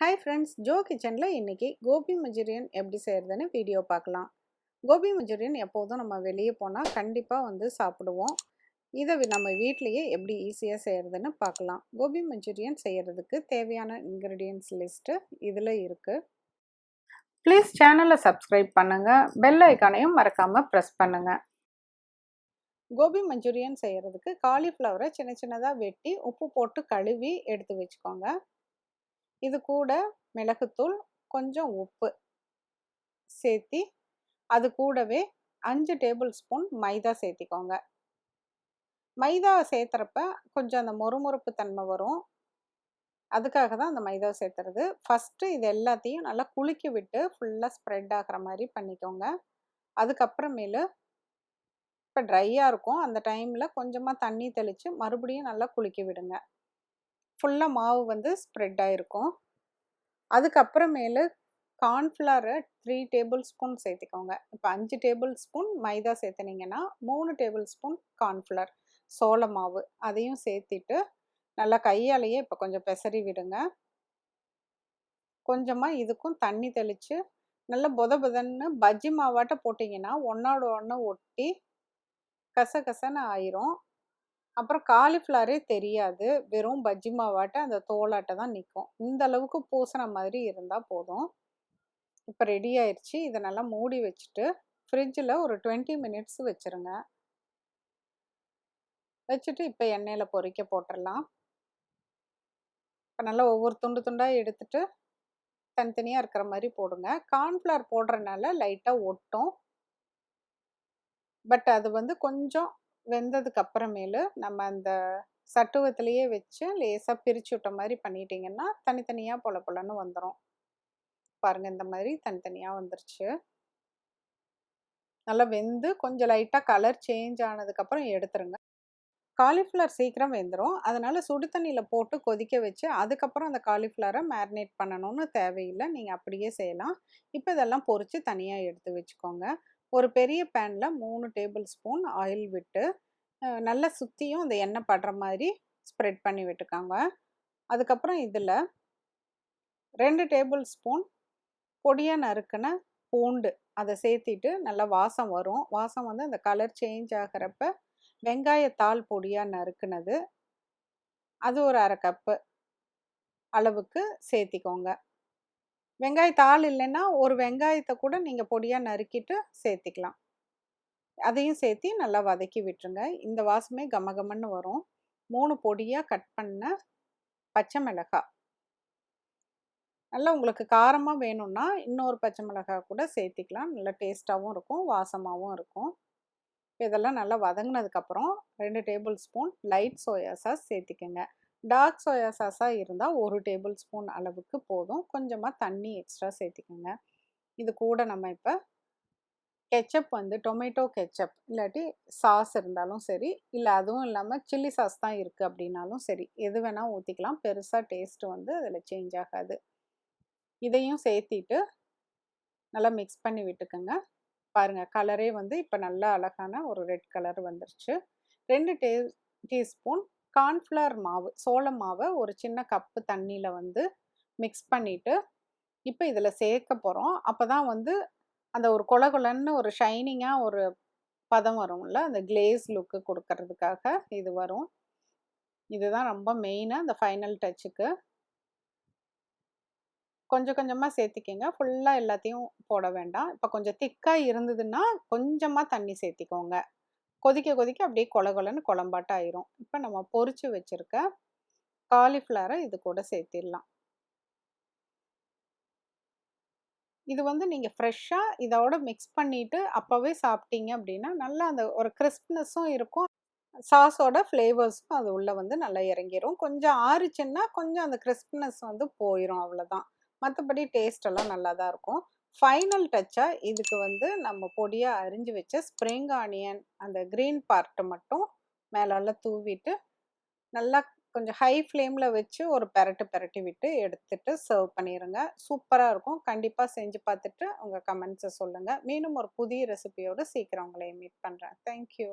Hi friends, Jokitchenல இன்னைக்கு Gopi Manchurian எப்படி செய்யறதுன்னு வீடியோ பார்க்கலாம். கோபி மஞ்சூரியன் எப்போதும் நம்ம வெளியே போனால் கண்டிப்பாக சாப்பிடுவோம். இதை நம்ம வீட்டிலேயே எப்படி ஈஸியாக செய்யறதுன்னு பார்க்கலாம். கோபி மஞ்சூரியன் செய்யறதுக்கு தேவையான இன்க்ரீடியன்ட்ஸ் லிஸ்ட்டு இதில் இருக்குது. ப்ளீஸ் சேனலை சப்ஸ்கிரைப் பண்ணுங்கள், பெல் ஐக்கானையும் மறக்காமல் ப்ரெஸ் பண்ணுங்கள். கோபி மஞ்சூரியன் செய்யறதுக்கு காலிஃப்ளவரை சின்ன சின்னதாக வெட்டி உப்பு போட்டு கழுவி எடுத்து வச்சுக்கோங்க. இது கூட மிளகுத்தூள், கொஞ்சம் உப்பு சேர்த்தி அது கூடவே 5 டேபிள் ஸ்பூன் மைதா சேர்த்திக்கோங்க. மைதா சேர்த்துறப்ப கொஞ்சம் அந்த மொறுமொறுப்பு தன்மை வரும். அதுக்காக தான் அந்த மைதா சேர்த்துறது. ஃபஸ்ட்டு இது எல்லாத்தையும் நல்லா குலுக்கி விட்டு ஃபுல்லாக ஸ்ப்ரெட் ஆகிற மாதிரி பண்ணிக்கோங்க. அதுக்கப்புறமேலு இப்போ ட்ரையாக இருக்கும், அந்த டைமில் கொஞ்சமாக தண்ணி தெளித்து மறுபடியும் நல்லா குலுக்கி விடுங்க. ஃபுல்லாக மாவு ஸ்ப்ரெட் ஆகிருக்கும். அதுக்கப்புறமேலு கார்ன்ஃப்ளவரை 3 டேபிள் ஸ்பூன் சேர்த்துக்கோங்க. இப்போ 5 டேபிள் ஸ்பூன் மைதா சேர்த்துனீங்கன்னா 3 டேபிள் ஸ்பூன் கார்ன்ஃப்ளவர் சோள மாவு அதையும் சேர்த்திட்டு நல்லா கையாலேயே இப்போ கொஞ்சம் பெசரி விடுங்க. கொஞ்சமாக இதுக்கும் தண்ணி தெளித்து நல்லா பொதன்னு பஜ்ஜி மாவாட்ட போட்டிங்கன்னா ஒன்றோட ஒன்று ஒட்டி கசகசன்னு ஆயிரும். அப்புறம் காலிஃப்ளவரே தெரியாது, வெறும் பஜ்ஜி மாவாட்ட அந்த தோலாட்டை தான் நிற்கும். இந்த அளவுக்கு பூசின மாதிரி இருந்தால் போதும். இப்போ ரெடி ஆயிடுச்சு. இதை நல்லா மூடி வச்சுட்டு ஃப்ரிட்ஜில் ஒரு 20 மினிட்ஸ் வச்சுருங்க. வச்சுட்டு இப்போ எண்ணெயில் பொரிக்க போட்டுடலாம். இப்போ நல்லா ஒவ்வொரு துண்டு துண்டாக எடுத்துட்டு தனித்தனியாக இருக்கிற மாதிரி போடுங்க. கார்ன்ஃப்ளவர் போடுறதுனால லைட்டாக ஒட்டும். பட் அது கொஞ்சம் வெந்ததுக்கு அப்புறமேலு நம்ம அந்த சட்டுவத்திலேயே வச்சு லேசாக பிரித்து விட்ட மாதிரி பண்ணிட்டீங்கன்னா தனித்தனியாக பொல பொலன்னு வந்துடும். பாருங்கள், இந்த மாதிரி தனித்தனியாக வந்துருச்சு. நல்லா வெந்து கொஞ்சம் லைட்டாக கலர் சேஞ்ச் ஆனதுக்கப்புறம் எடுத்துருங்க. காலிஃப்ளவர் சீக்கிரம் வெந்துடும், அதனால் சுடு தண்ணியில் போட்டு கொதிக்க வச்சு அதுக்கப்புறம் அந்த காலிஃப்ளவரை மேரினேட் பண்ணணும்னு தேவையில்லை, நீங்கள் அப்படியே செய்யலாம். இப்போ இதெல்லாம் பொரித்து தனியாக எடுத்து வச்சுக்கோங்க. ஒரு பெரிய பேனில் 3 டேபிள் ஸ்பூன் ஆயில் விட்டு நல்லா சுற்றியும் அந்த எண்ணெய் படுற மாதிரி ஸ்ப்ரெட் பண்ணி விட்டுக்கோங்க. அதுக்கப்புறம் இதில் 2 டேபிள் ஸ்பூன் பொடியாக நறுக்கின பூண்டு அதை சேர்த்திட்டு நல்லா வாசம் வரும். வாசம் அந்த கலர் சேஞ்ச் ஆகிறப்ப வெங்காயத்தாள் பொடியாக நறுக்குனது அது ஒரு 1/2 கப்பு அளவுக்கு சேர்த்திக்கோங்க. வெங்காயத்தாள் இல்லைன்னா ஒரு வெங்காயத்தை கூட நீங்கள் பொடியாக நறுக்கிட்டு சேர்த்திக்கலாம். அதையும் சேர்த்தி நல்லா வதக்கி விட்டுருங்க. இந்த வாசமே கமகமன்னு வரும். 3 பொடியாக கட் பண்ண பச்சை மிளகாய், நல்லா உங்களுக்கு காரமாக வேணும்னா இன்னொரு பச்சை மிளகாய் கூட சேர்த்திக்கலாம். நல்லா டேஸ்ட்டாகவும் இருக்கும், வாசமாகவும் இருக்கும். இதெல்லாம் நல்லா வதங்கினதுக்கப்புறம் 2 tablespoon light soya sauce சேர்த்திக்கங்க. டார்க் சோயா சாஸாக இருந்தால் 1 டேபிள் ஸ்பூன் அளவுக்கு போதும். கொஞ்சமாக தண்ணி எக்ஸ்ட்ரா சேர்த்திக்கோங்க. இது கூட நம்ம இப்போ கெச்சப் டொமேட்டோ கெச்சப் இல்லாட்டி சாஸ் இருந்தாலும் சரி, இல்லை அதுவும் இல்லாமல் சில்லி சாஸ் தான் இருக்குது அப்படின்னாலும் சரி, எது வேணால் ஊற்றிக்கலாம். பெருசாக டேஸ்ட்டு அதில் சேஞ்ச் ஆகாது. இதையும் சேர்த்திட்டு நல்லா மிக்ஸ் பண்ணி விட்டுக்குங்க. பாருங்கள், கலரே இப்போ நல்லா அழகான ஒரு ரெட் கலர் வந்துருச்சு. 2 டீஸ்பூன் கார்ன்ஃப்ளவர் மாவு, சோள மாவை ஒரு சின்ன கப்பு தண்ணியில் மிக்ஸ் பண்ணிவிட்டு இப்போ இதில் சேர்க்க போகிறோம். அப்போ தான் அந்த ஒரு கொலன்னு ஒரு ஷைனிங்காக ஒரு பதம் வரும்ல, அந்த கிளேஸ் லுக்கு கொடுக்கறதுக்காக இது வரும். இதுதான் ரொம்ப மெயினாக அந்த ஃபைனல் டச்சுக்கு. கொஞ்சம் கொஞ்சமாக சேர்த்திக்கங்க, ஃபுல்லாக எல்லாத்தையும் போட வேண்டாம். இப்போ கொஞ்சம் திக்காக இருந்ததுன்னா கொஞ்சமாக தண்ணி சேர்த்திக்கோங்க. கொதிக்க கொதிக்க அப்படியே கொலன்னு குழம்பாட்டம் ஆயிரும். இப்போ நம்ம பொரிச்சு வச்சுருக்க காலிஃப்ளவரை இது கூட சேர்த்திடலாம். இது நீங்கள் ஃப்ரெஷ்ஷாக இதோட மிக்ஸ் பண்ணிவிட்டு அப்போவே சாப்பிட்டீங்க அப்படின்னா நல்லா அந்த ஒரு கிறிஸ்ப்னஸும் இருக்கும், சாஸோட ஃப்ளேவர்ஸும் அது உள்ளே நல்லா இறங்கிரும். கொஞ்சம் ஆறிச்சுன்னா கொஞ்சம் அந்த கிறிஸ்ப்னஸ் போயிடும், அவ்வளோதான். மற்றபடி டேஸ்டெல்லாம் நல்லா தான் இருக்கும். ஃபைனல் டச்சாக இதுக்கு நம்ம பொடியாக அரிஞ்சு வச்ச ஸ்ப்ரிங் ஆனியன் அந்த க்ரீன் பார்ட்டு மட்டும் மேலால தூவிட்டு நல்லா கொஞ்சம் ஹை ஃப்ளேமில் வச்சு ஒரு பெரட்டி விட்டு எடுத்துட்டு சர்வ் பண்ணிடுங்க. சூப்பராக இருக்கும். கண்டிப்பாக செஞ்சு பார்த்துட்டு உங்கள் கமெண்ட்ஸை சொல்லுங்கள். மீண்டும் ஒரு புதிய ரெசிபியோடு சீக்கிரம் உங்களை மீட் பண்ணுறேன். தேங்க்யூ.